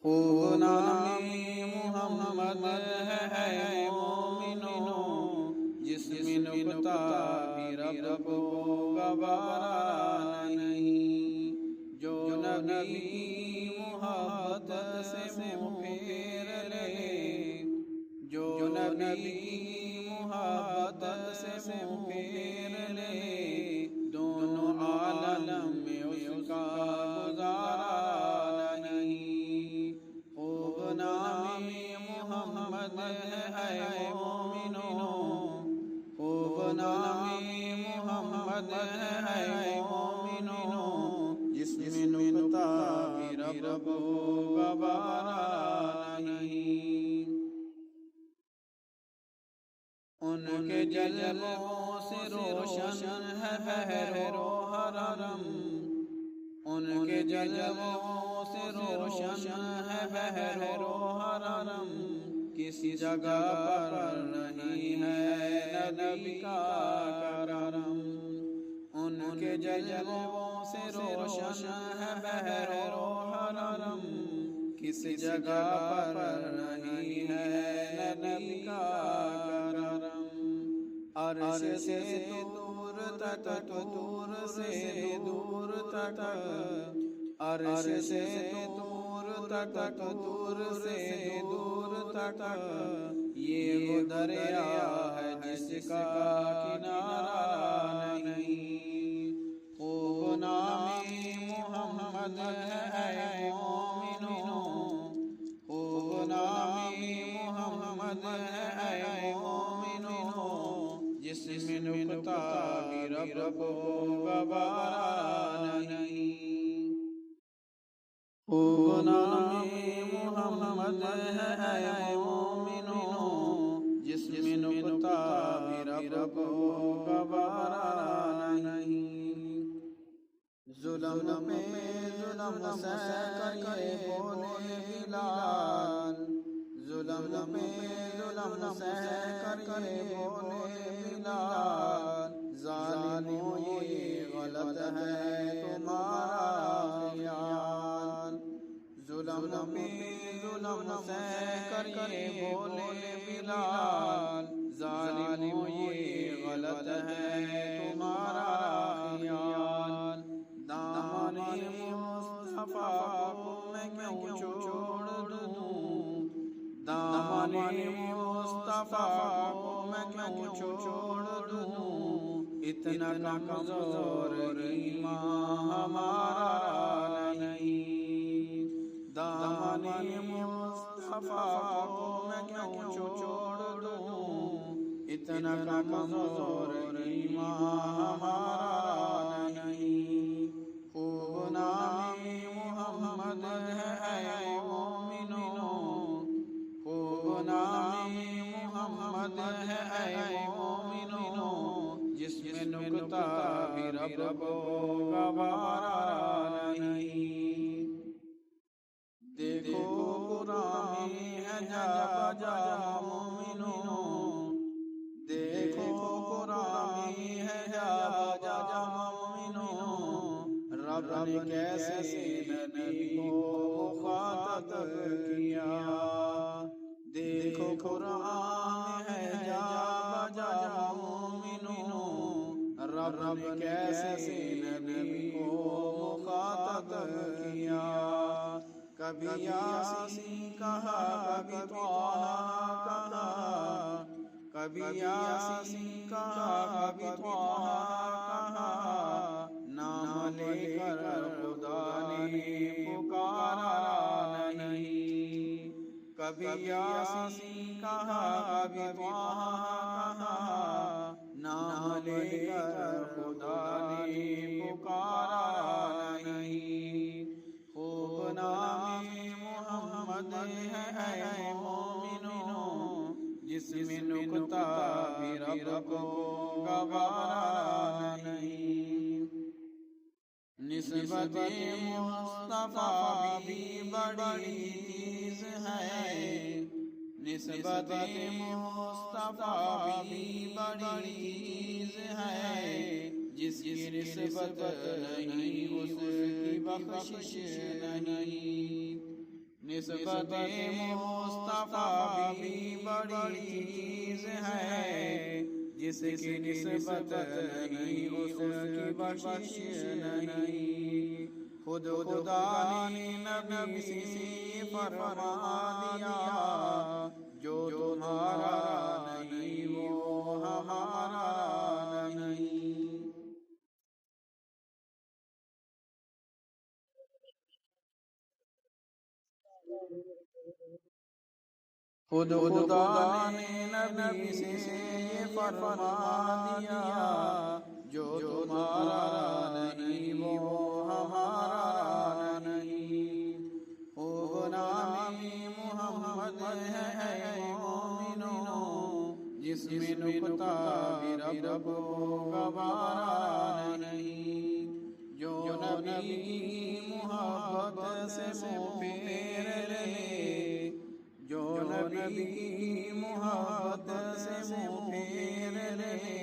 خوب نام محمد ہے مومنوں، جس میں نکتہ بھی رب کو گوارا نہیں، جو نبی کی محبت سے منہ پھیر لے، جو نبی کی محبت سے منہ پھیر لے، دونوں عالم میں اس کا گزارا نہیں۔ خوب نام محمد ہے مومنوں، خوب نام محمد ہے مومنوں، جس میں نکتہ بھی رب کو گوارا نہیں۔ ان کے جلووں سے روشن ہے بحر و حرم، ان کے جلووں سے روشن ہے بحر و حرم، کسی جگہ پر نہیں ہے نبی کا کرم۔ ان کے جلووں سے روشن ہے بحر و حرم، کسی جگہ پر نہیں ہے نبی کا کرم۔ عرش سے دور تک، دور سے دور تک، عرش سے دور تک، دور سے دور تک، یہ وہ دریا ہے جس کا کنارہ نہیں۔ خوب نام محمد ہے مومنوں، خوب نام محمد ہے مومنوں، جس میں نکتہ بھی رب کو گوارا نہیں۔ خوب نام محمد ہے مومنوں، جس میں نکتہ بھی رب کو گوارا نہیں۔ ظلم پہ ظلم سہ کر یہ بولے بلال، ظلم پہ ظلم سہ کر یہ بولے بلال، ظالموں یہ غلط ہے تمہارا خیال۔ ظلم پہ ظلم سہ کر یہ بولے بلال، ظالموں یہ غلط ہے تمہارا خیال۔ دامن مصطفیٰ کو میں کیوں چھوڑ دوں، دامن مصطفیٰ کو میں کیوں چھوڑ دوں، اتنا کمزور ایمان ہمارا نہیں۔ دامن مصطفیٰ کو میں کیوں چھوڑ دوں، اتنا کمزور ایمان ہمارا نہیں۔ خوب نام محمد ہے مومنوں، خوب نام محمد ہے مومنوں، جس میں نکتہ بھی رب کو گوارا نہیں۔ دیکھو قرآن ہے جا بجا مومنوں، دیکھو قرآن ہے جا بجا مومنوں، رب نے کیسے نبی کو مخاطب کیا۔ دیکھو قرآن ہے جا بجا مومنوں، رب نے کیسے نبی کو مخاطب کیا۔ کبھی یاسین کہا، کبھی طٰہٰ کہا، کبھی یاسین کہا، کبھی طٰہٰ کہا، نام لے کر خدا نے پکارا نہیں۔ کبھی یاسین کہا، کبھی طٰہٰ کہا، نام لے کر خدا نے پکارا نہیں۔ خوب نام محمد ہے مومنوں، جس میں نکتہ بھی رب کو گوارا نہیں۔ نسبت مصطفیٰ بھی بڑی چیز ہے، نسبت مصطفیٰ بھی بڑی چیز ہے، جس کی نسبت نہیں اس کی بخشش نہیں۔ نسبت مصطفیٰ بھی بڑی چیز ہے، جس کی نسبت نہیں اس کی بخشش نہیں۔ خود خدا نے نبی سے فرما دیا، جو تمہارا نہیں وہ ہمارا نہیں۔ خود خدا نے نبی سے یہ فرما دیا، جو تمہارا نہیں وہ ہمارا نہیں۔ خوب نامی محمد ہے اے مومنو، جس میں نکتہ بھی رب کو گوارا نہیں۔ جو نبی کی محبت سے منہ پھیر لے، جو نبی کی محبت سے منہ پھیر لے،